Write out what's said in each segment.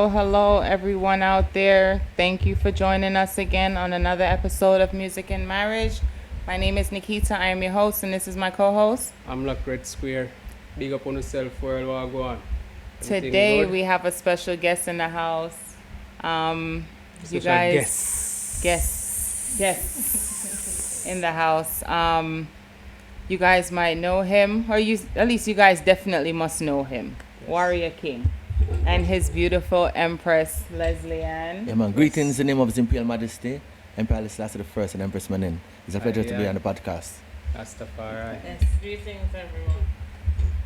Hello, everyone out there. Thank you for joining us again on another episode of Music and Marriage. My name is Nikita. I am your host, and this is my co-host. I'm like Red Square. Big up on yourself, world, what go on. Today we have a special guest in the house. You guys, guests in the house. You guys might know him, or at least you guys definitely must know him. Yes. Warrior King. And his beautiful Empress, Leslieann. Yeah, man. Greetings in the name of His Imperial Majesty, Emperor Leslieann the First and Empress Manin. It's a pleasure to be on the podcast. Rastafari. Yes, greetings everyone.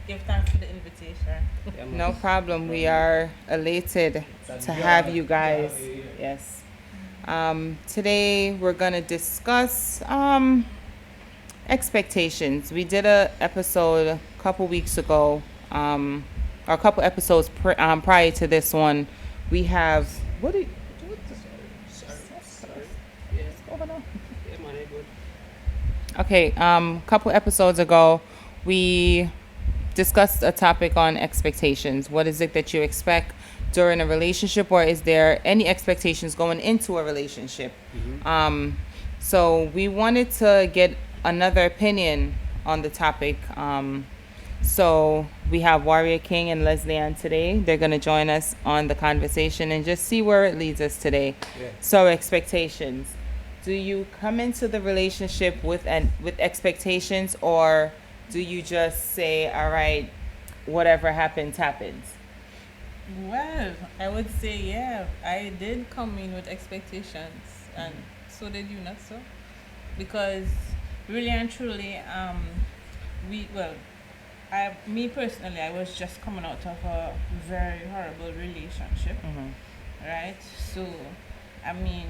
Give thanks for the invitation. Yeah, no problem. We are elated to have you guys. Yes. Today we're gonna discuss expectations. We did a episode a couple weeks ago. Or a couple episodes prior to this one, we have Okay, couple episodes ago, we discussed a topic on expectations. What is it that you expect during a relationship, or is there any expectations going into a relationship? Mm-hmm. So we wanted to get another opinion on the topic. So we have Warrior King and Leslieann today. They're going to join us on the conversation and just see where it leads us today. Yeah. So expectations. Do you come into the relationship with expectations, or do you just say, all right, whatever happens, happens? Well, I would say, yeah, I did come in with expectations, and so did you, not so? Because really and truly, me personally, I was just coming out of a very horrible relationship, right? So, I mean,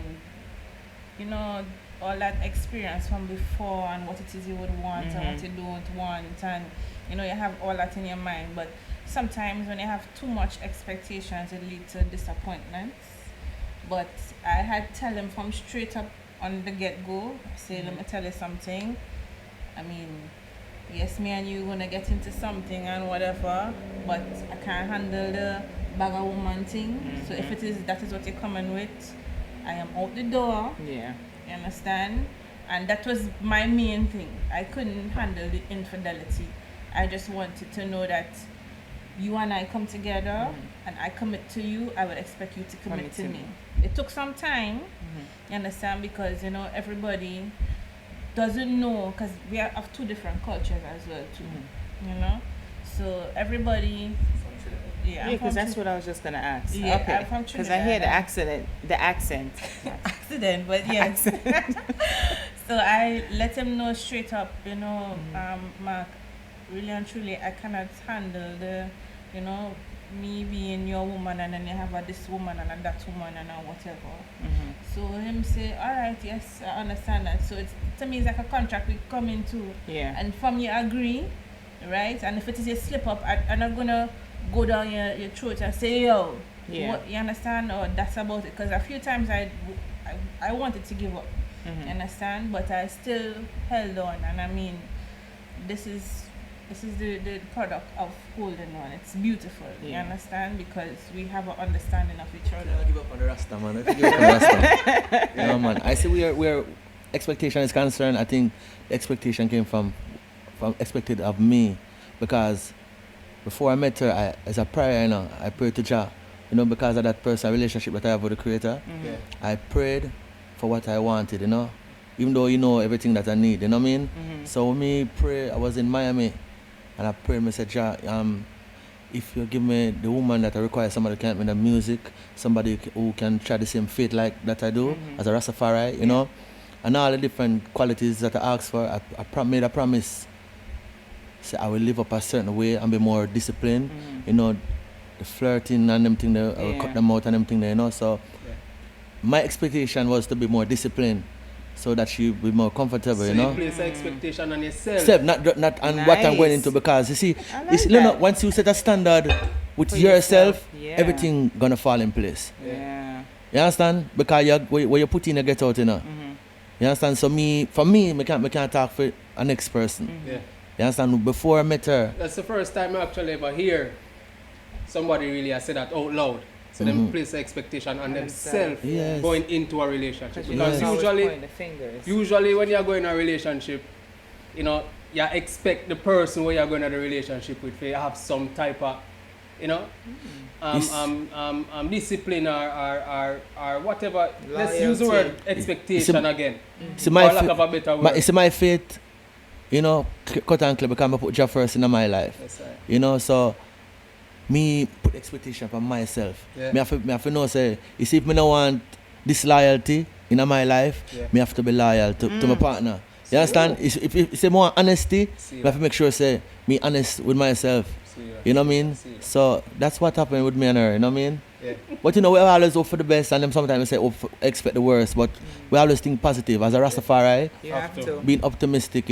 you know, all that experience from before and what it is you would want and what you don't want, and, you know, you have all that in your mind. But sometimes when you have too much expectations, it leads to disappointments. But I had tell him from straight up on the get-go, say, let me tell you something. I mean, yes, me and you gonna get into something and whatever, but I can't handle the bag of woman thing. So if that is what you're coming with, I am out the door. Yeah. You understand? And that was my main thing. I couldn't handle the infidelity. I just wanted to know that you and I come together and I commit to you, I would expect you to commit to me. It took some time, you understand, because, you know, everybody doesn't know, because we have two different cultures as well too, you know, so everybody. Yeah, because that's what I was just gonna ask. Yeah, okay. I'm from Trinidad. Because I hear the accent. Accident, but yes. So I let him know straight up, you know, Mark, really and truly, I cannot handle the, you know, me being your woman and then you have this woman and that woman and whatever. So him say, all right, yes, I understand that. So it's, to me, it's like a contract we come into. Yeah. And from you agree, right? And if it is a slip up, I'm not gonna go down your throat and say, yo, what, you understand? Or that's about it. Because a few times I wanted to give up, you understand? But I still held on. And I mean, this is This is the product of holding on. It's beautiful. You understand? Because we have an understanding of each other. Give up on the Rasta, man. I give up on the Rasta. Yeah, man. I see where expectation is concerned. I think the expectation came from expected of me, because before I met her, as a prayer, I prayed to Jah, because of that personal relationship that I have with the Creator. Yeah. I prayed for what I wanted, even though everything that I need, you know what I mean? So when me pray, I was in Miami, and I prayed, I said, Jah, if you give me the woman that I require, somebody who can help me in the music, somebody who can try the same faith like that I do, as a Rastafari, and all the different qualities that I asked for, I made a promise. So I will live up a certain way and be more disciplined, the flirting and them thing there, I will cut them out and them thing there, so my expectation was to be more disciplined, so that she be more comfortable, So you place an expectation on yourself. Step, not on what I'm going into, because you see, once you set a standard with For yourself, yourself, everything gonna fall in place. Yeah. You understand? Because where you put in, you get out, You understand? So for me, I can't talk for a next person. Yeah. You understand? Before I met her, That's the first time I actually ever hear somebody really has said that out loud. So them place an expectation on themselves Yes. going into a relationship. You Because always usually point the fingers. when you're going in a relationship, you expect the person where you're going to the relationship with to have some type of, discipline or whatever. Let's use the word expectation again. see For my lack of a better word. it's my faith, cut and clear, because I put Jah first in my life. That's right. So me put expectation for myself. Yeah. Me have to know, say, you see, if me don't want disloyalty in my life, me have to be loyal to my partner. You understand? If it's more honesty, me have to make sure, say, me honest with myself. You know what I mean? So that's what happened with me and her, you know what I mean? Yeah. But we always hope for the best, and then sometimes we say expect the worst, but we always think positive. As a Rastafari, You have to. being optimistic,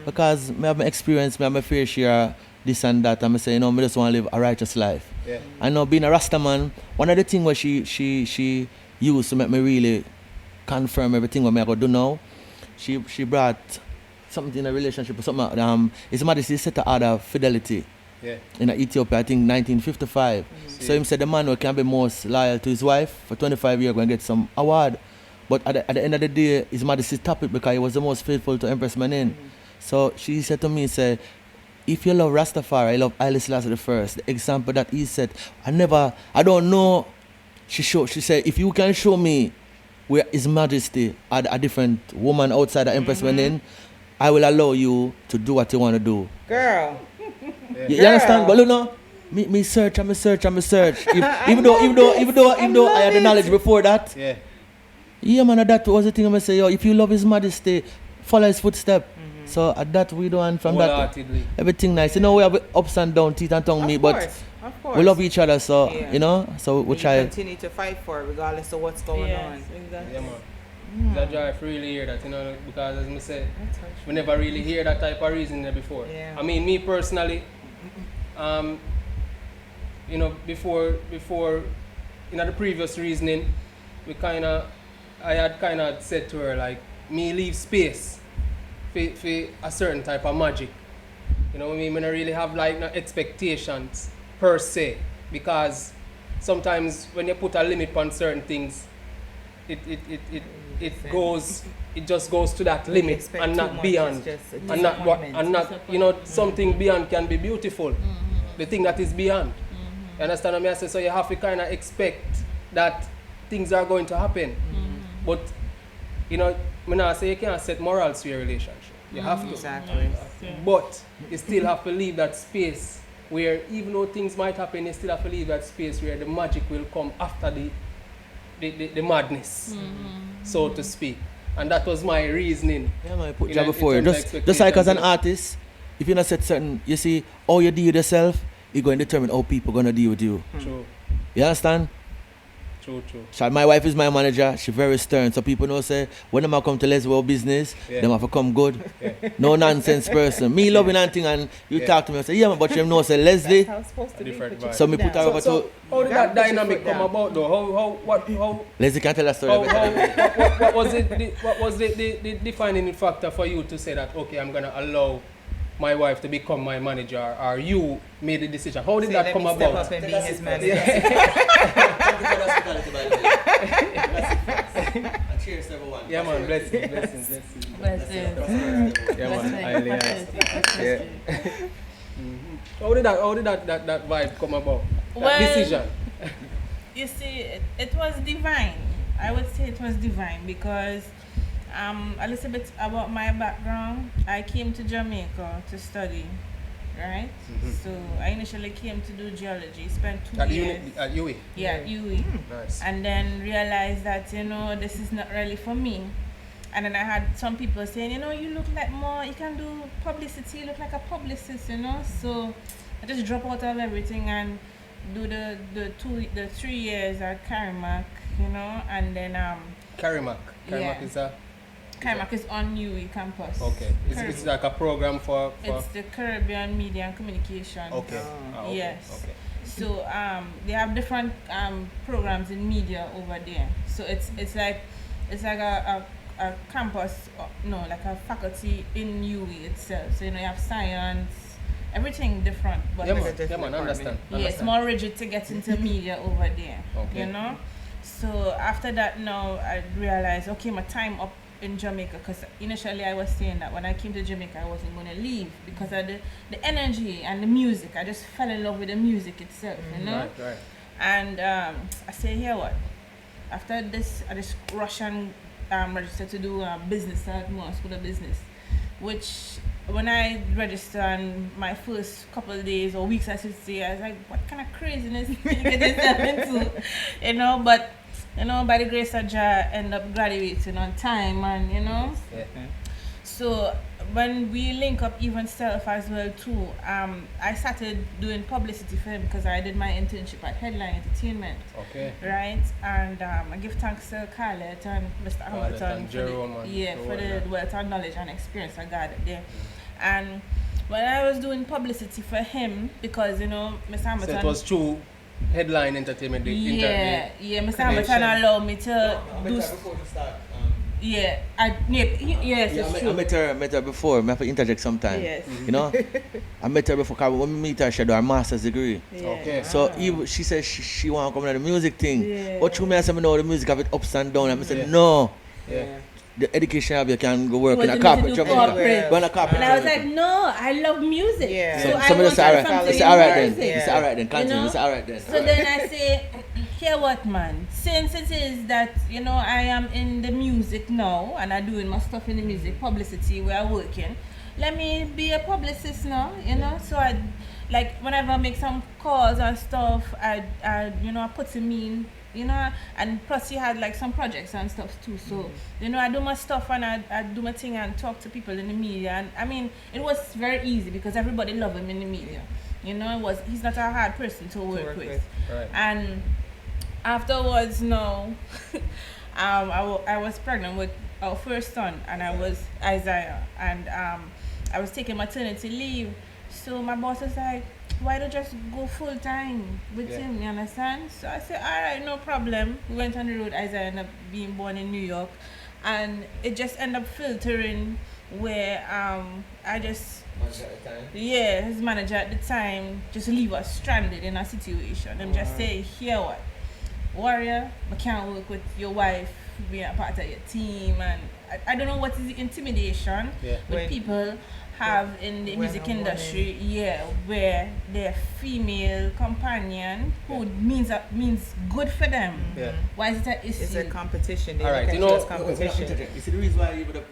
because me have my experience, me have my fair share, this and that, and I say, me just want to live a righteous life. Yeah. I know being a Rasta man, one of the things where she used to make me really confirm everything what I go do now, she brought something in a relationship or something. His Majesty set the order of fidelity. Yeah. In Ethiopia, I think 1955. So him said the man who can be most loyal to his wife for 25 years going to get some award. But at the end of the day, His Majesty stopped it because he was the most faithful to Empress Menen. So she said to me, say, if you love Rastafari, I love Haile Selassie the First. The example that he said, I don't know. She said, if you can show me where His Majesty had a different woman outside the Empress Menen, I will allow you to do what you want to do. Girl. You understand? But me search. Even though I had the knowledge before that. Yeah. Yeah, man, that was the thing I say, if you love His Majesty, follow His footstep. So at that we do, and from that Wholeheartedly. everything nice. We have ups and downs, teeth and tongue, Of but course. we love each other. So so we You try. continue to fight for it regardless of what's going on. Exactly. Yeah, man. That joy if really hear that, because as I said, we never really hear that type of reasoning there before. Yeah. I mean, me personally, before the previous reasoning, I had said to her, like, me leave space for a certain type of magic. You know what I mean? I don't really have like no expectations per se, because sometimes when you put a limit on certain things, it just goes to that When you limit expect and too not much, beyond, it's just a and not disappointment. something beyond can be beautiful. The thing that is beyond. You understand what I say? So you have to kind of expect that things are going to happen. But I not say you can't set morals to your relationship. You have to. Exactly. But you still have to leave that space where, even though things might happen, you still have to leave that space where the magic will come after the madness, so to speak. And that was my reasoning. Yeah, man, put in job a- before you. in terms of Just like as an expectations, artist, if you not set certain, you see, how you deal with yourself, you're going to determine how people going to deal with you. True, You understand? true. So my wife is my manager. She's very stern. So people know, say, when them a come to Leslie business, Yeah. them have to come good. Yeah. No nonsense person. Me loving anything, and you Yeah. talk to me, I say, yeah, man, but you know, say, Leslie. That's how it's supposed to be. Different Put your vibe. So me foot put her down. over So to, how did You that gotta put your dynamic foot come down. about though? How Leslie can tell a story better. what was it? What was the defining factor for you to say that, okay, I'm gonna allow my wife to become my manager, or you made the decision? How did Say, that let come me step about? up and be his manager. Thank you for the hospitality, by the way. And cheers, everyone. Yeah, man, blessings. Blessings. Yeah, man, highly asked. Yeah. How did that vibe come about? That Well, decision? You see, it was divine. I would say it was divine because a little bit about my background. I came to Jamaica to study, right? So I initially came to do geology, spent 2 At years. at UE? Yeah, at UE. Nice. And then realized that, this is not really for me. And then I had some people saying, you look like more, you can do publicity, you look like a publicist, So I just drop out of everything and do the 3 years at Karimak, and then Karimak. Yeah. Is a... Karimak is on UE campus. Okay. It's like a program for... It's the Caribbean Media and Communication. Okay. Okay. Yes. Okay. So they have different programs in media over there. So it's like a campus, like a faculty in UE itself. So you have science, everything different. But Yeah, Like a man. different Yeah, man. Understand. yeah, it's more rigid to get into media over there. Okay. So after that, now I realized, okay, my time up in Jamaica, because initially I was saying that when I came to Jamaica, I wasn't going to leave because of the energy and the music. I just fell in love with the music itself, Right. And I say, here what? After this, I just rush and registered to do business at Moore School of Business, which when I registered on my first couple of days or weeks, I should say, I was like, what kind of craziness did you get yourself into? But by the grace of Jah, end up graduating on time, and Yeah. So when we link up even self as well too, I started doing publicity for him because I did my internship at Headline Entertainment. Okay. Right, and I give thanks to Khaled and Mr. Hamilton and Jerome and for the Jerome, wealth of knowledge and experience I got there. And when I was doing publicity for him, because Mr. Hamilton. So it was true Headline Entertainment. Mr. Hamilton connection. allowed me to do. Before you start, Yes, it's true. I met her before. I have to interject sometime. Yes. I met her before because when we meet her, she had her master's degree. Yeah. Okay. So she said she want to come to the music thing. Yeah. But through me, I said, the music have it ups and down. And I said, Yeah. no. Yeah. The education have you can go work You in a want corporate. me to do Jamaica. corporate. Go in a corporate. And I was like, no, I love music. Yeah. So I Somebody wanted say, alright. something He said, alright then. music. He said, alright then. Continue. You know? He said, alright then. So then I say, hear what, man? Since it is that, I am in the music now and I'm doing my stuff in the music, publicity, where I'm working, let me be a publicist now, So I, like, whenever I make some calls and stuff, I put them in, and plus he had like some projects and stuff too. So, I do my stuff and I do my thing and talk to people in the media. And I mean, it was very easy because everybody loved him in the media. He's not a hard person to work with. Right. And afterwards, I was pregnant with our first son, and I was Isaiah, and I was taking maternity leave. So my boss was like, why don't you just go full time with him, you understand? So I said, all right, no problem. We went on the road. Isaiah ended up being born in New York, and it just ended up filtering where I just his manager at the time just leave us stranded in a situation and just say, here what, warrior, I can't work with your wife being a part of your team. And I don't know what is the intimidation with people have in the music industry, where their female companion who means good for them. Why is it an issue? It's a competition. They All right, look at it as competition. You see the reason why even the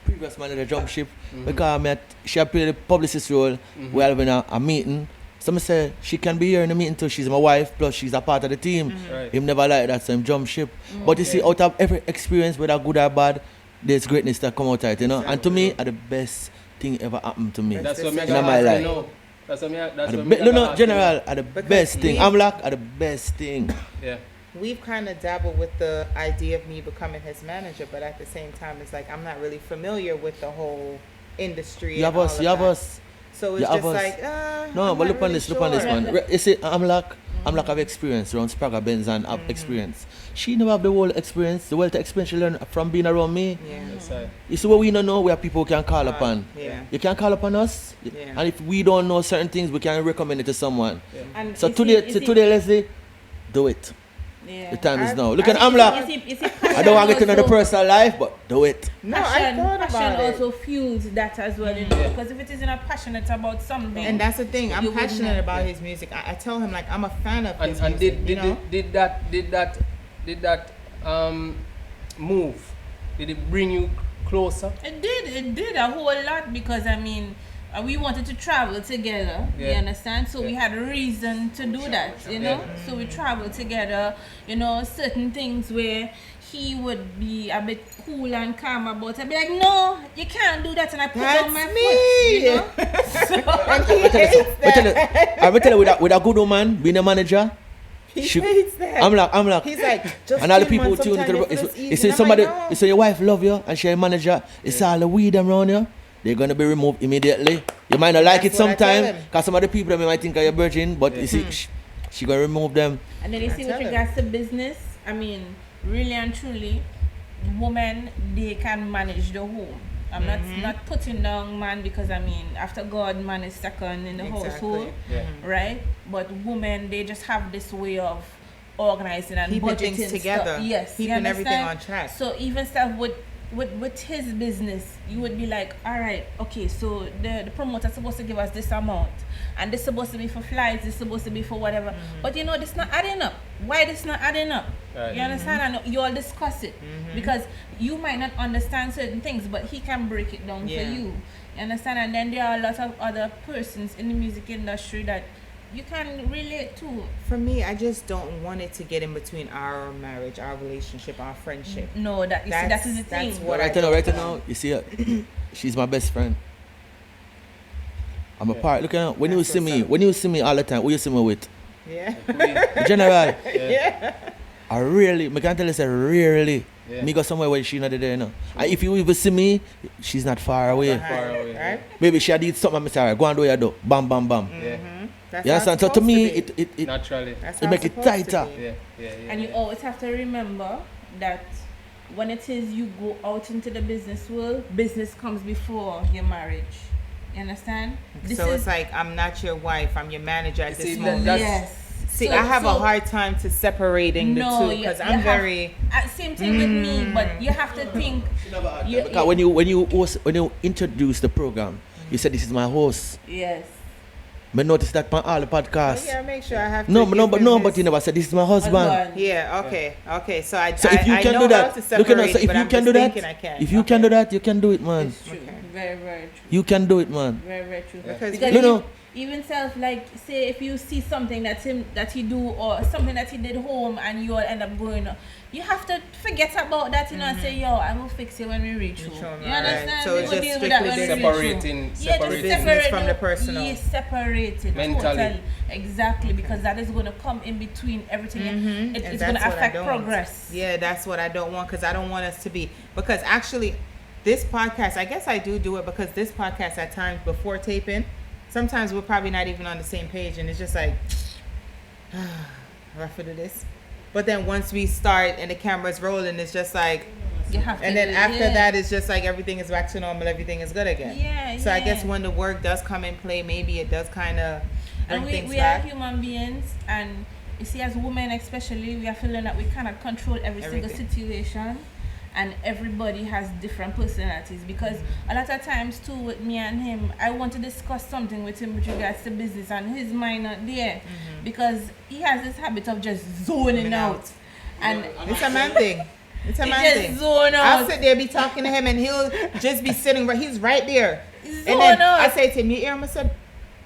previous manager jump ship because she had played the publicist role. We had a meeting. Some say she can be here in the meeting too. She's my wife, plus she's a part of the team. Right. Him never like that, so him jump ship. But you see, out of every experience, whether good or bad, there's greatness that come out of it, And to me, are the best thing ever happened to me. That's what in me my life. That's what me. That's Are what the me. no, general, are the Because best thing. we- I'm like, are the best thing. Yeah. We've kind of dabbled with the idea of me becoming his manager, but at the same time, it's like I'm not really familiar with the whole industry. You have and us, all you of have that. us. So You it's have just us. like, No, I'm but not look on really this, look on this, sure. man. You see, I'm like, I'm lack of experience around Sprague Benz and have experience. She never have the whole experience, the wealth experience she learned from being around me. Yeah. Yes, sir. You see what we don't know, we have people who can call upon. Yeah. You can call upon us, Yeah. and if we don't know certain things, we can recommend it to someone. And So you today, see- today, Leslie, do it. yeah. The time is I- now. Look at I- Amla. You see, I don't want to get into the personal life, but do it. No, passion, I thought passion about it. also fuels that as well, you know, because if it isn't a passionate about something, And that's the thing. You I'm wouldn't passionate know. about his music. I tell him like I'm a fan of his And music. you know? did that move? Did it bring you closer? it did a whole lot because I mean, we wanted to travel together. You Yeah. understand? So we Yeah. had a reason to do that, you know. So we traveled together. You know, certain things where he would be a bit cool and calm about. I'd be like, no, you can't do that, and I put That's down my me. foot. You know. And he hates that. I'm tell you, with a good woman, being a manager, He she- hates that. I'm like, He's like, just and all the chill, man, people tune into sometimes the. it feels It's easy. say And I'm somebody, like, no. it's say your wife love you and she a manager. It's all the weed around you. They're gonna be removed immediately. You might not like That's it what I tell sometime, him. cause some of the people that might think you're a virgin, but you see, she gonna remove them. And then you see, tell with him. regards to business, I mean, really and truly, women, they can manage the home. I'm not putting down man because I mean, after God, man is second in the Exactly. household, Yeah. right? But women, they just have this way of organizing and Keeping budgeting things together. Stuff. Yes, you Keeping everything understand? on track. So even stuff with his business, you would be like, all right, okay, so the promoter's supposed to give us this amount, and this supposed to be for flights, this supposed to be for whatever. But you know, this not adding up. Why this not adding up? Right. You understand? And you all discuss it because you might not understand certain things, but he can break it down Yeah. for you. You understand? And then there are a lot of other persons in the music industry that you can relate to. For me, I just don't want it to get in between our marriage, our relationship, our friendship. No, that you see, that is the thing. That's what Right I now, don't right want. now, you see her. She's my best friend. I'm a part. Look at her. When you That's see what's me, up. when you see me all the time, who you see me with? Yeah. General. Yeah. I rarely, I can tell you, say rarely. Yeah. Me go somewhere where she not there, you know. And if you even see me, she's not far away. Far away. Right? Maybe she did something, I say, "Alright, go and do what you do. Bam, bam, bam. Yeah. That's You how understand? it's So to supposed me, be. it Naturally. That's it how make it's it supposed to tighter. be. Yeah. Yeah. And you always have to remember that when it is you go out into the business world, business comes before your marriage. You understand? So it's like I'm not your wife, I'm your manager at You this see, moment. that's- yes. See, So- I have a so- hard time to separating the two because you I'm have- very. same thing with me, but you have to think. Because when you introduce the program, you said this is my host. Yes. I noticed that on all the podcasts. Yeah, make sure I have. No, to but no, give but him no, his- but you never said this is my husband. Husband. Yeah. Okay. Okay. So I. So if you I can know do how that, to look at separate, us. So if but you I'm can just do that, thinking I can. if you can do that, you can do it, man. It's true. Okay. Very, very true. You can do it, man. Very, very true. Because Because You know- even self, like, say if you see something that he do or something that he did home and you all end up going, you have to forget about that, you know, and say, yo, I will fix it when we reach home. home, You right. understand? So We it's will just deal with that when strictly we reach home. Separating Yeah, just separating business separate from the personal. Yeah, separate it Mentally. totally. Exactly, because that is going to come in between everything. And It's going that's to what I affect don't. progress. Yeah, that's what I don't want because I don't want us to be. Because actually, this podcast, I guess I do it because this podcast at times before taping, sometimes we're probably not even on the same page and it's just like, rough to this. But then once we start and the camera's rolling, it's just like, You have to and then do- after yeah. that, it's just like everything is back to normal, everything is good again. Yeah, So I guess yeah. when the work does come in play, maybe it does kind of bring And things we back. are human beings, and you see, as women especially, we are feeling that we cannot control every single Everything. situation, and everybody has different personalities. Because a lot of times too, with me and him, I want to discuss something with him with regards to business, and his mind not there, because he has this habit of just zoning Zoning out, out. and It's a man thing. It's a he man just thing. zone I'll out. sit there, be talking to him, and he'll just be sitting right. He's right there. Zone And then out. I say to him, "You hear him?" I said,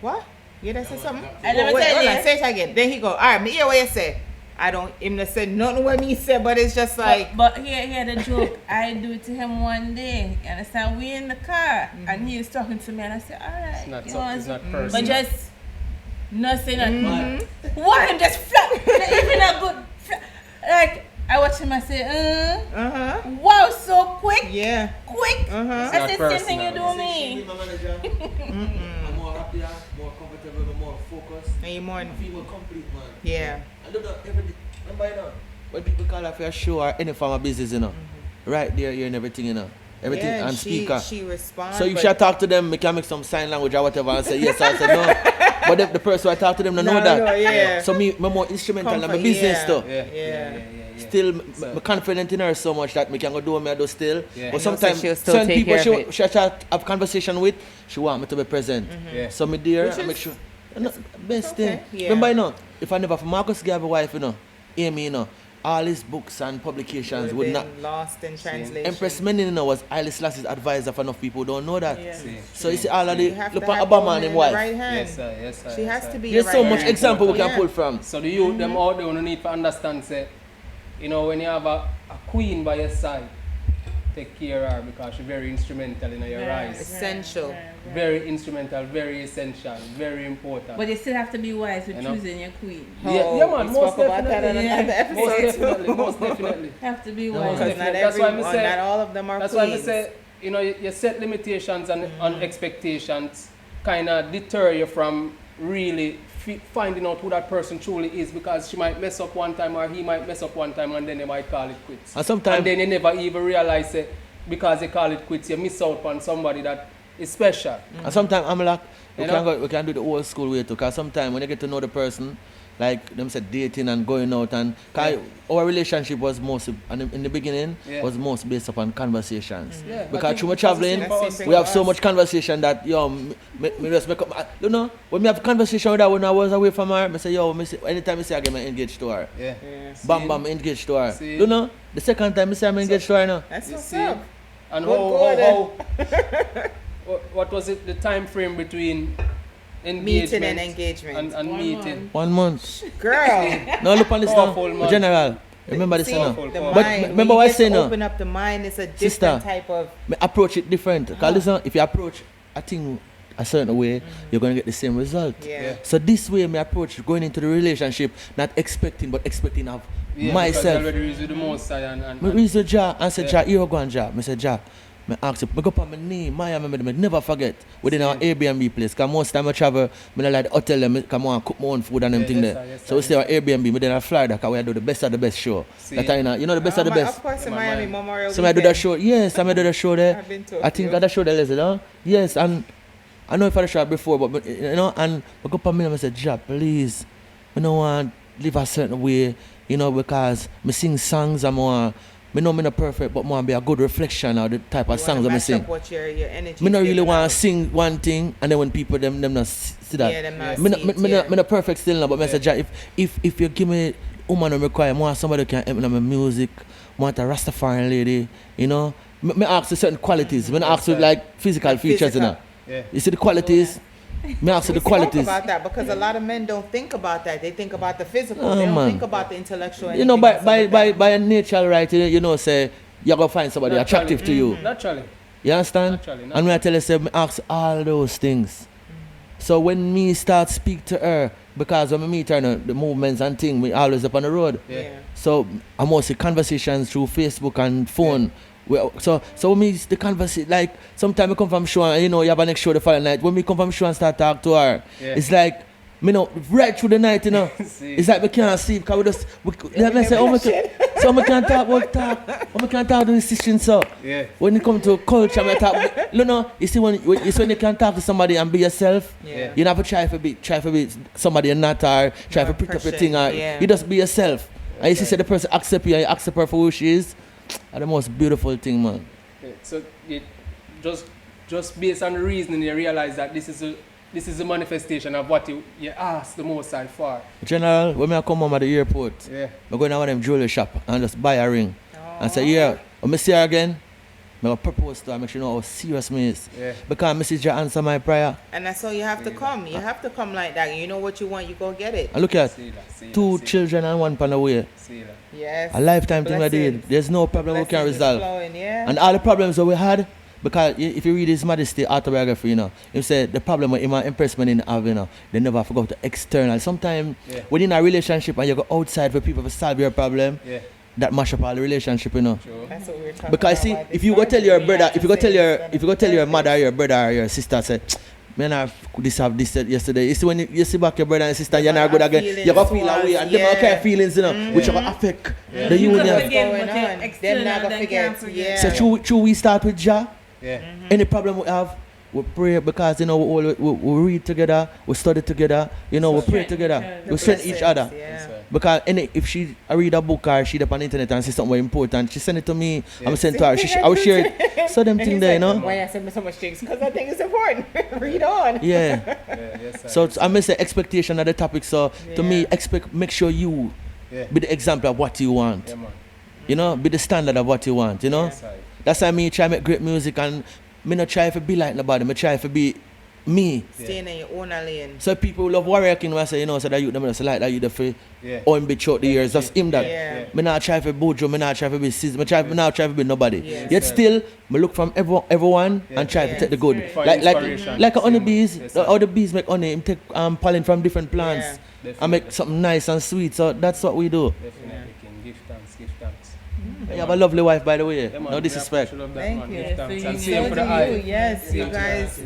"What? You hear that say something?" And let me Wait, tell hold you. on, say it again. Then he go, "All right, me hear what you say." I don't him to say nothing what me said, but it's just like, but here the joke. I do it to him one day. You understand? We in the car, and he is talking to me, and I say, "All right, It's not you so, know, it's not but personal. just not say nothing. Why him just flat? Even a good flat. Like I watch him, I say, wow, so quick, yeah, quick. uh-huh. I say, not same thing you do personal. me. happier, more comfortable, more focused. And you're more, I feel more complete, man. yeah. And look at everything. Remember, you know, when people call up for a show or any form of business, you know, right there, you're in everything, you know. Everything Yeah, on and speaker. she responds. So if you talk to them, we can make some sign language or whatever and say yes or say no. But the person I talk to them, don't know that. No, yeah. So me more instrumental in my Comfort, business yeah. too. Yeah. Still, So- I'm confident in her so much that me can go do what I do still. Yeah. But And also sometimes she'll still certain take people care of it. she have conversation with, she want me to be present. Yeah. So me there, Which I is- make sure. No, best okay, thing. yeah. Remember, you know, if I never for Marcus gave a wife, you know, Amy, you know, all his books and publications would Would not. been lost in translation. Empress Menin, you know, was Haile Selassie's advisor for enough people who don't know that. Yeah. So you see all of the You have look to at have Obama both and his in the wife. right hand. Yes, sir. Yes, sir. She yes, has sir. to be There's your so right much hand. example we can Yeah. pull from. So the youth, them out there, don't need to understand, say, you know, when you have a queen by your side, take care of her because she's very instrumental in your rise. Essential. Very instrumental, very essential, very important. But you still have to be wise with You know? choosing your queen. Yeah, man, we most spoke about that definitely. on another Most episode. definitely, most definitely. Have to be No, wise. because Because not That's why everyone, me say- not all of them are That's why I queens. say, you know, you set limitations and on expectations kind of deter you from really finding out who that person truly is, because she might mess up one time or he might mess up one time and then they might call it quits. And sometimes And then you never even realize it because they call it quits, you miss out on somebody that is special. And sometimes I'm like, You know? we can do the old school way too. Because sometimes when you get to know the person, like them said dating and going out, and 'cause Yeah. our relationship was most in the beginning Yeah. was most based upon conversations. Yeah, I Because think through my it's the same traveling, for us. we have so much conversation that me just make up. You know, when we have conversation with her when I was away from her, I say anytime I say I get engaged to her, Yeah. bam bam engaged to her. See? You know, the second time I say I'm engaged to her now. That's You what's see? up. And Good how what was it, the time frame between Meeting engagement and engagement. and 1 meeting? month. 1 month. Girl. No, look on this Powerful, now. man. General, remember this See, now. Powerful, the powerful. But mind, remember when what I you get say to now? open up the mind, it's a different Sister. type of. Me approach it different. Because listen, if you approach a thing a certain way, you're going to get the same result. Yeah. So this way, me approach going into the relationship, not expecting, but expecting of Yeah, myself. Because you already with the most high and Me reach the jar and say, Yeah. Jar, here you go on, Jar. Me say, Jar, me ask you, me go up on my knee, me never forget, within our Airbnb place. Because most time I travel, me not like the hotel, them come on, cook my own food and them Yeah, thing yes, there. sir, yes, So sir, we stay yes, on Airbnb, me then I fly there, because we do the best of the best show. See. That time, you know the best of the best. Of course, in Yeah, my Miami mind. Memorial So I do that Weekend. show, yes, I do that show there. I've been to a I think few. I that show there, Leslie, no? Yes, and I know if I had shot before, but you know, and I go up on me and I say, Jah, please, I don't want to live a certain way, you know, because I sing songs, I know I'm not perfect, but I want to be a good reflection of the type of You songs wanna I match sing. up what your energy. I not is really giving want out. to sing one thing, and then when people them not see that. Yeah, them not Me see it, yeah. not perfect still now, but I say, Jah, if you give me woman I require, I want somebody who can help me in my music, I want a Rastafarian lady, you know. Me ask for certain qualities. Me not ask for sir. like physical Like features, you know. Yeah. You see the qualities. Me ask for We the qualities. spoke about that because a lot of men don't think about that. They think about the physical. Oh, they don't man. think about the intellectual. You know, anything by else by like by that. by a natural right, you know, say you're gonna find somebody Naturally. attractive to you. Naturally. You understand? Naturally, And when I tell you, say, me ask all those things. So when me start speak to her, because when I meet her, the movements and things, we always up on the road. Yeah. So I mostly conversations through Facebook and phone. So when me the conversation, like sometimes I come from show and you know you have a next show the following night. When we come from show and start talk to her, Yeah. it's like me know right through the night, you know. See. It's like we can't sleep because we just let me say, so we can talk about talk. We can talk to the decision so. Yeah. When it comes to culture, I talk. You know, you see when you can talk to somebody and be yourself. Yeah. You never try to be somebody you're not, or try to Not pick up your person, thing, or yeah. you just be yourself. And you see say the person accept you and you accept her for who she is. That's the most beautiful thing, man. Okay, so it just based on the reasoning, you realize that this is a manifestation of what you asked the Most High for. General, when I come home at the airport, Yeah. I go down to them jewelry shop and just buy a ring. And say, yeah, when I see her again, I propose to her, make sure you know how serious me is. Yeah. Because Mrs. Jah answer my prayer. And that's how you have to come. You have to come like that. You know what you want, you go get it. And look at See that, see two that, children and one pan away. see that. Yes. A lifetime thing I did. Blessings. There's no problem we can Blessings is resolve. flowing, yeah. And all the problems that we had, because if you read His Majesty autobiography, you know, he said the problem with him and impressment in have, you know, they never forgot the external. Sometimes Yeah. when you're in a relationship and you go outside for people to solve your problem, Yeah. that mash up all the relationship, you know. Sure. That's what we're talking Because about. see, why if this you go tell your started. brother, if you go tell your It's if you go tell your gonna be mother, or your brother, or your sister, say, man, I have this yesterday. You see when you see back your brother and sister, you're not good have again. feelings You gotta feel that towards- way, and them all kind of feelings, you know, which are gonna affect the union. What's Again, going but you're on? external, Them not gonna they can't forget. forget. Yeah. So true, we start with Jah. Yeah. Any problem we have, we pray because you know we read together, we study together, you know, we pray Strengthen together, each other. we strengthen each other. Yeah. Yes, Because if I read a book or she up on the internet and see something very important, she send it to me, I'm send it to her, I will share it. So them thing there, you know. Why I send me so much things? Because I think it's important. Read on. Yeah. Yeah, yes, sir. So I miss the expectation of the topic. So to me, Yeah. make sure you Yeah. be the example of what you want. Yeah, man. You know, be the standard of what you want. You know. Yes, sir. That's why me try make great music and me not try to be like nobody. Me try to be me. Staying in your own lane. So people who love Warrior King, when I say, you know, so that you them just like that you the free. Yeah. OMB throughout the years, that's him that. Yeah. Me not try for Bojo, me not try for be Sis, me not try for be nobody. Yes, Yet sir. still, me look from everyone and try to Yes. take the good. Find inspiration. Like honey bees, Yes, sir. how the bees make honey, him take pollen from different plants Yeah. and make something nice and sweet. So that's what we do. Definitely, King. Give thanks, give thanks. You have a lovely wife, by the way. Yeah, man. No disrespect. We appreciate that, Thank man. you. Give thanks. So And you same know for So the do eye. you. Yes, you Same guys.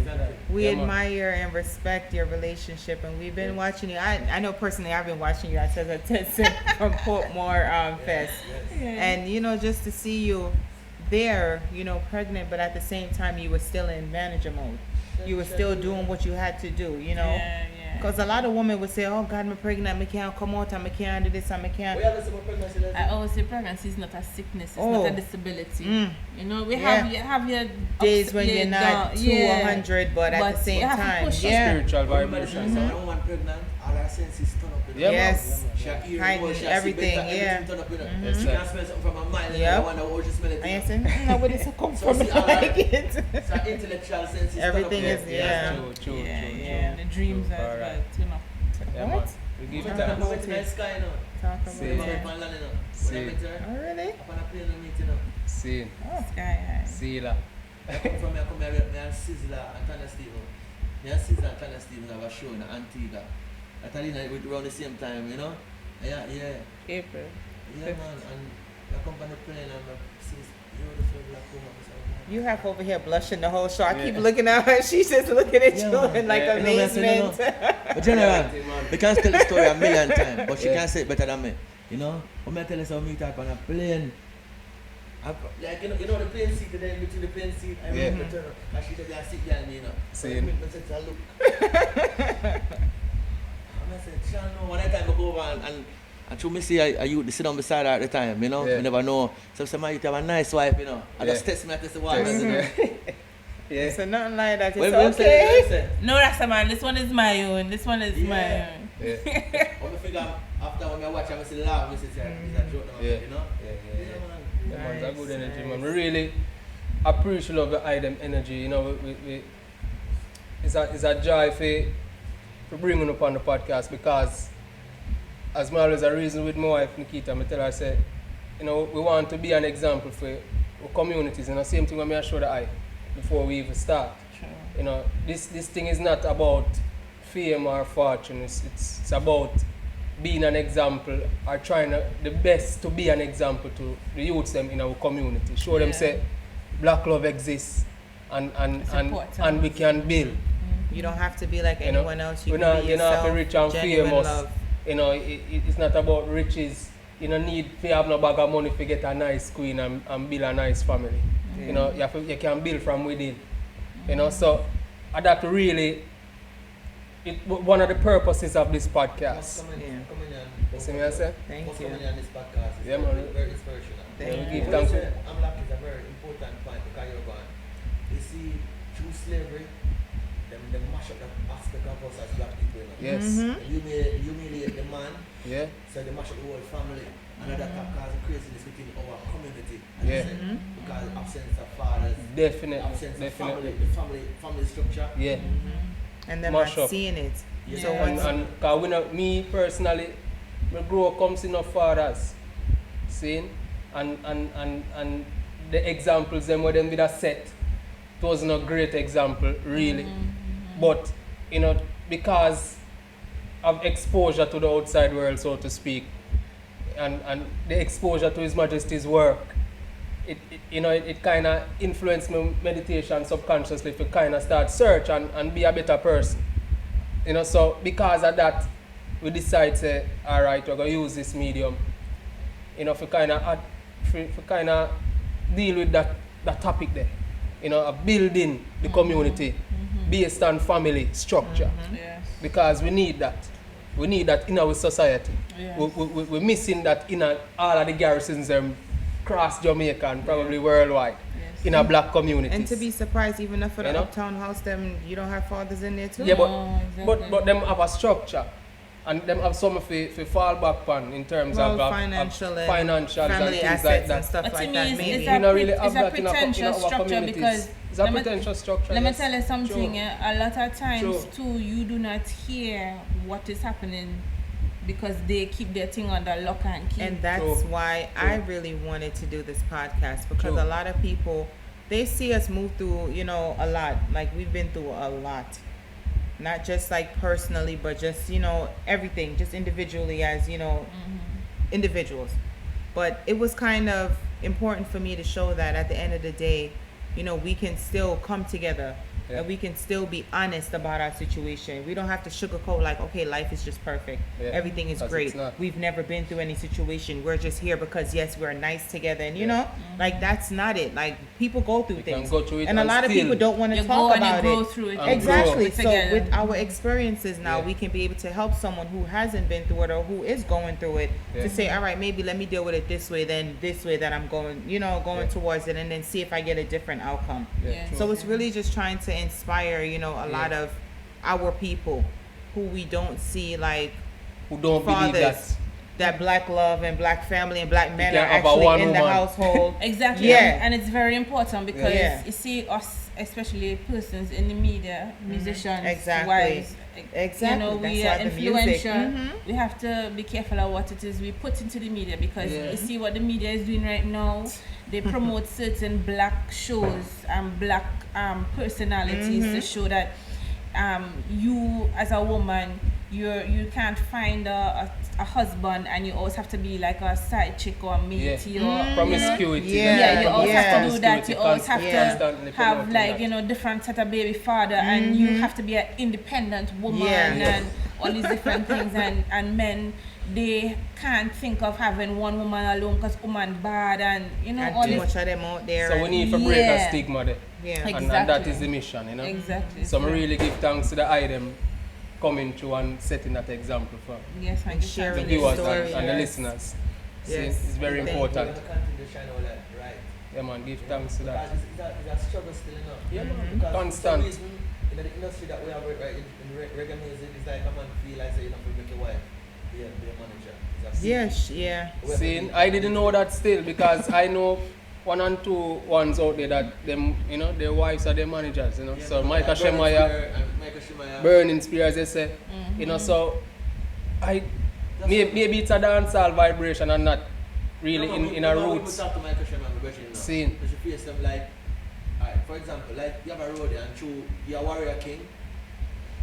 We Yeah, man. admire and respect your relationship, and we've been watching you. I know personally, I've been watching you. I said that from Portmore Fest, and you know, just to see you there, you know, pregnant, but at the same time, you were still in manager mode. You were still doing what you had to do, you know. Yeah, yeah. Because a lot of women would say, "Oh God, I'm pregnant. I can't come out. I can't do this. I can't." I always say pregnancy is not a sickness, it's Oh. not a disability. Mm. You know, we Yeah. have your Days ups- when your you're not down- 200, but at But the same you have to time, push yeah. Spiritual vibration. So when a woman pregnant, all her senses turn up. Yeah, man. Yes. She a hear Heighten more, she a see everything, better, yeah. everything turn up, you know. Yes, She sir. can smell something from a mile, and Yep. I wonder how she smell it. And you say, "No, where this come So from?" see, all Like right. it. So her intellectual senses turn up, Everything yeah. is- yeah. True, true, Yeah, true, yeah. The dreams True. as well, Alright. you know. Yeah, What? man. We give Talk thanks. about It's nice sky, you know. Talk about See. it. Up on land, you know. See. When I meet her, Oh, really? up on a plane, we meet, you know. See, Sky high. see la. I come here, me and Sizzler and Tanya Stevens. Me and Sizzler and Tanya Stevens have a show in Antigua. Catalina, we around the same time, you know. Yeah, yeah. April. Yeah, man. And I come on the plane and I see this beautiful black woman. I say, "Oh, You have over here blushing the whole show. I keep Yeah. looking at her. She's just looking at Yeah, you man. in like Yeah. amazement. But general, Yeah, man. we can tell the story a million times, but she Yeah. can't say it better than me. You know? When I tell her how meet her on a plane, like you know the plane seat today between the plane seat and Yeah. the turn and she said, "I sit behind me, you know." See. So me say, "Look." And I said, "Sean, no." One time I go over and through me see I you sit down beside her at the time, you know. Yeah. You never know. So some you have a nice wife, you know. I just Yeah. text me at the wife. Text. You know. Yeah. So nothing like that. It's When say, okay. No, Rasta man, this one is my own. This one is my Yeah. own. Yeah. When I figure after when I watch, I see laugh, I say, it's a joke, Yeah. you know. Yeah. man. Yeah, man, it's a good Nice, energy, nice. man. We really appreciate of the item energy. You know, we it's a joy for bringing up on the podcast because as my always a reason with my wife Nikita, I tell her I say, you know, we want to be an example for our communities. You know, same thing when I show the eye before we even start. True. You know, this thing is not about fame or fortune. It's about being an example or trying the best to be an example to the youths them in our community. Show them Yeah. say black love exists and It's important. and we can build. You don't have to be like You know, anyone else. You we're can not, be you're not yourself. have to rich and Genuine famous. love. You know, it's not about riches. You don't need to have no bag of money to get a nice queen and build a nice family. You know, you can build from within. You know, so that really, one of the purposes of this podcast. Yeah. You see me I say? Thank you. Coming on this podcast is Yeah, very, man. very inspirational. Thank Yeah, we you. give thanks. I'm lucky is a very important point because you're going. You see, through slavery, them mash up that aspect of us as black people. You know? Yes. Mhm. They humiliate the man, Yeah. so they mash up the whole family. And that can cause craziness within our community. Yeah. Mhm. Because absence of fathers, Definitely. absence of Definitely. family structure. Yeah. And them Mash not up. seeing it. Yeah. So And, once and cause we know, me personally, I grew up come see no fathers. See? And the examples them where them did a set, it wasn't a great example, really. But, you know, because of exposure to the outside world, so to speak, and the exposure to His Majesty's work, it kind of influenced my meditation subconsciously to kind of start search and be a better person. So because of that, we decide say, all right, we're gonna use this medium, for kind of deal with that topic there, of building the community based on family structure, Yes. because we need that. We need that in our society. Yes. We're missing that in all of the garrisons across Jamaica and probably worldwide, Yes. in a black community. And to be surprised, even if for the You know? uptown house, them you don't have fathers in there too. Yeah, No, exactly. but them have a structure, and them have some to fall back on in terms Well, of financial and financials and family things assets like and that. stuff But to like me, that. it's Maybe. We don't really have it's a that in our pretentious structure communities. because It's a let me- pretentious structure. Let me yes. tell you something. True. A lot of times True. too, you do not hear what is happening because they keep their thing under lock and key. And that's True. why True. I really wanted to do this podcast, because True. a lot of people, they see us move through, a lot. Like we've been through a lot. Not just like personally, but just, everything, just individually as, individuals. But it was kind of important for me to show that at the end of the day, we can still come together. Yeah. And we can still be honest about our situation. We don't have to sugarcoat like, okay, life is just perfect. Yeah, Everything is 'cause great. it's not. We've never been through any situation. We're just here because yes, we're nice together. And like that's not it. Like people go through You can things. go through it and a and lot of still- people don't want to you go talk and about you go it. through it. And Exactly. grow So together. with our experiences now, Yeah. we can be able to help someone who hasn't been through it or who is going through it Yeah. to say, all right, maybe let me deal with it this way, then this way that I'm going, going Yeah. towards it, and then see if I get a different outcome. Yeah. true. So it's really just trying to inspire, a lot of our people who we don't see like who don't believe that. fathers, that black love and black family and black men can are have a actually one in the woman. household. Exactly. Yeah. And it's very important because Yeah. you see us, especially persons in the media, musicians, Exactly. wives, Exactly. we That's are why the music. influential. Mhm. We have to be careful of what it is we put into the media because Yeah. you see what the media is doing right now. They promote certain black shows and black personalities to show that you as a woman you can't find a husband and you always have to be like a side chick or a matey or Promiscuity. Yeah. yeah, you always Yeah. have to do that. You always have Constantly to have promoting like that. different set of baby father, and you have to be an independent woman Yeah. and all these different things. And men, they can't think of having one woman alone because woman bad and And all too this. much of them out there. So we and- need to break that Yeah. stigma there. yeah. Like- And that Exactly. is the mission, Exactly. So I really give thanks to the item coming through and setting that example for Yes, And and sharing the your viewers story, and the yes. listeners. See, Yes. it's very Thank you. important. Continue to shine all that, right? Yeah, man, give thanks to that. Because it's a struggle still, Yeah, man. Because Constant. for some reason, in the industry that we have right in reggae music, it's like a man feel like say you know, make your wife be a manager. It's a Yeah. See, I didn't know that still because I know one and two ones out there that them, their wives are their managers, Yeah, So but Michael like Burning Shemaya, Spear and Michael Shemaya. Burning Spears, they say, so maybe it's a dancehall vibration and not really in a We roots talk to Michael Shemaya, we question, scene. Because you face them like, alright, for example, like you have a road and through you're a warrior king,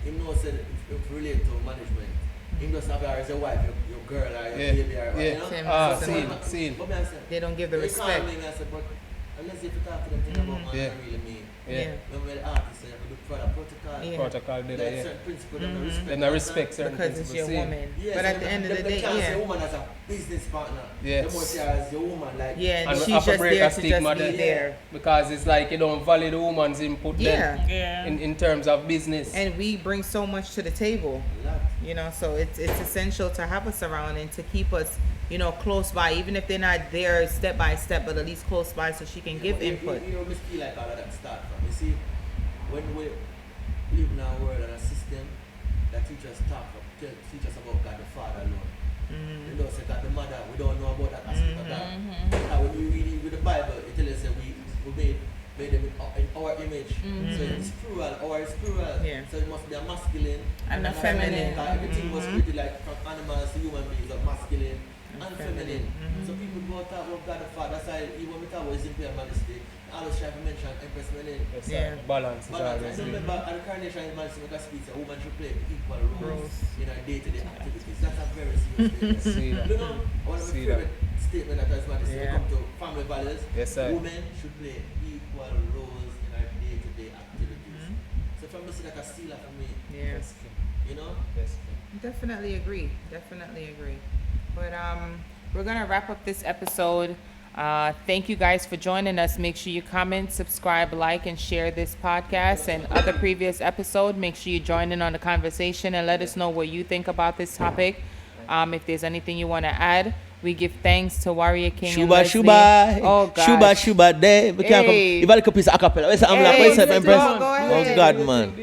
him knows that if relate to management. Him just have her as your wife, your girl or your Yeah, baby or yeah. you know? Same. Ah, Same. scene. But me I say, They don't give the they call respect. me, I say, but unless if you talk to them thing about man, Yeah. I really mean. Yeah. When the artist say, you look for the protocol, Yeah. Protocol did like it, yeah. certain principles, them no respect. Them not respect certain Because it's principles. your scene. woman. Yes, But at the end of the day, they can't say yeah. woman as a business partner. Yes. They must see her as your woman, like. Yeah, and And we she's have to just break there that to stigma just be there. there. Because it's like you don't value the woman's input Yeah. then in terms of business. And we bring so much to the table. A lot. So it's essential to have us around and to keep us, close by, even if they're not there step by step, but at least close by so she can give But input. You must feel like all of that start from. You see, when we live in a world and a system that teach us about God the Father alone. You know, say God the Mother, we don't know about that aspect of that. Now, when we read with the Bible, it tells us that we made them in our image. So it's plural, our is plural. Yeah. So it must be a masculine And a feminine. Everything was created like from animals to human beings, of masculine and feminine. So people go talk about God the Father. That's why even when we talk about his imperial majesty, I always try to mention Empress Menen. Yes, Yeah. Balance is But I always remember at the coronation in Madison, we speak, a woman should play equal roles Roles. in her day-to-day activities. That's a very serious thing. See that. You know, one of my See that. favorite statement that has when Yeah. come to family values. Yes, sir. Women should play equal roles in our day-to-day activities. So if I'm missing like a stealer for me, Yes. you know? Yes. Definitely agree. But we're gonna wrap up this episode. Thank you guys for joining us. Make sure you comment, subscribe, like, and share this podcast and other previous episode. Make sure you join in on the conversation and let us know what you think about this topic. If there's anything you want to add, we give thanks to Warrior King and Shuba, Leslie. shuba. Oh God. Shuba, shuba, day. We can't come. Hey. If I look a piece of acapella, where's the Hey, Where's the go Empress? ahead. Oh God, man.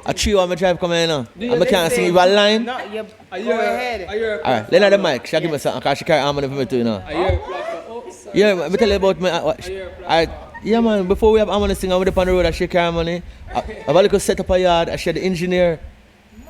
A tree on my drive coming in now. you And I can't sing. If I line. No, you Are go ahead. Alright, let her the mic. She'll give me something because she carry harmony for me too, you know. Are you a platform? Oh, sorry. Yeah, let me tell you about me. Alright, yeah, man. Before we have harmony sing, I'm up on the road. I shake her harmony. I've a little set up a yard. I share the engineer.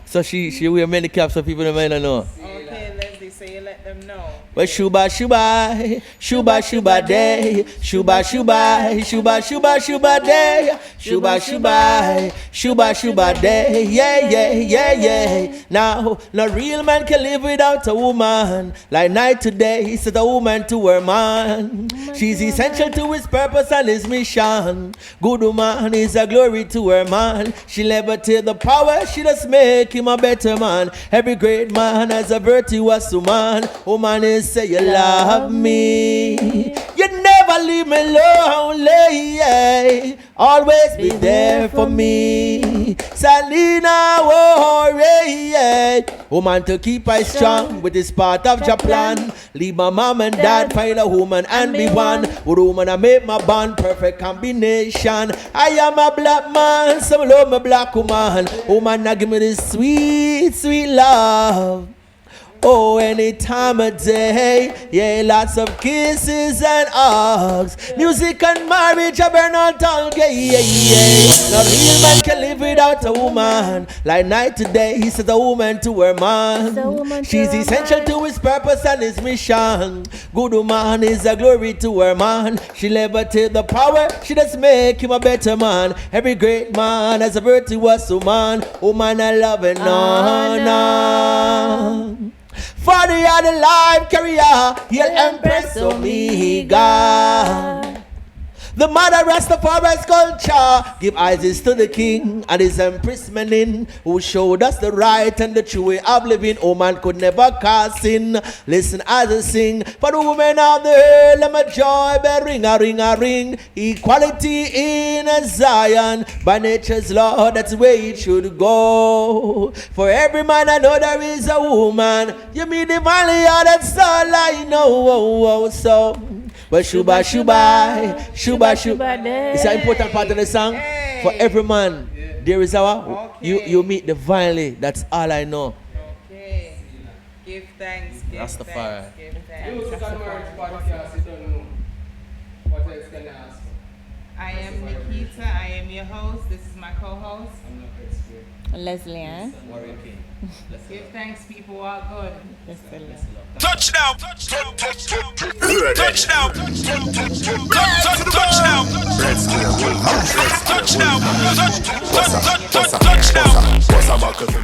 So she wear many caps so people might not know. Okay, Leslie, so you let them know. Well, shuba, shuba, shuba, shuba day, shuba, shuba, shuba, shuba, shuba day, shuba, shuba, shuba, shuba day, yeah, yeah, yeah, yeah. Now, no real man can live without a woman. Like night to day, he said a woman to her man. She's essential to his purpose and his mission. Good woman is a glory to her man. She never take the power, she just make him a better man. Every great man has a virtuous woman. Woman is say you love me. You never leave me lonely. Yeah. Always be there for me. Salina worry. Yeah. Woman to keep I strong with this part of your plan. Leave my mom and dad, find a woman and be one. With woman I make my bond, perfect combination. I am a black man, some love my black woman. Woman now give me this sweet, sweet love. Oh, any time of day, yeah, lots of kisses and hugs. Music and marriage, I burn all tongue, yeah, yeah, yeah. No real man can live without a woman. Like night to day, he said a woman to her man. She's essential to his purpose and his mission. Good woman is a glory to her man. She never take the power, she just make him a better man. Every great man has a virtuous woman. Woman I love and honor. For the other life career, he'll empress Omega. The mother Rastafari's culture give eyes to the king and his empress Menin, who showed us the right and the true way of living. Oh man could never cast sin. Listen as I sing. For the women of the earth, let my joy bell ring a ring a ring. Equality in a Zion, by nature's law, that's the way it should go. For every man I know there is a woman. You mean divinely, oh, that's all I know. Oh, oh, so. But shuba, shuba, shuba, shuba. It's an important part of the song. Hey. For every man, there is our. Okay. You meet divinely. That's all I know. Okay. Give thanks. Give Rastafari. thanks. Give thanks. Music and marriage podcast, you don't know. What else can I ask for? I am Nikita. I am your host. This is my co-host. I'm not expert. Leslieann. Warrior King. Give thanks, people. All good. Touchdown! Touchdown! Touchdown! Touchdown! Touchdown! Touchdown!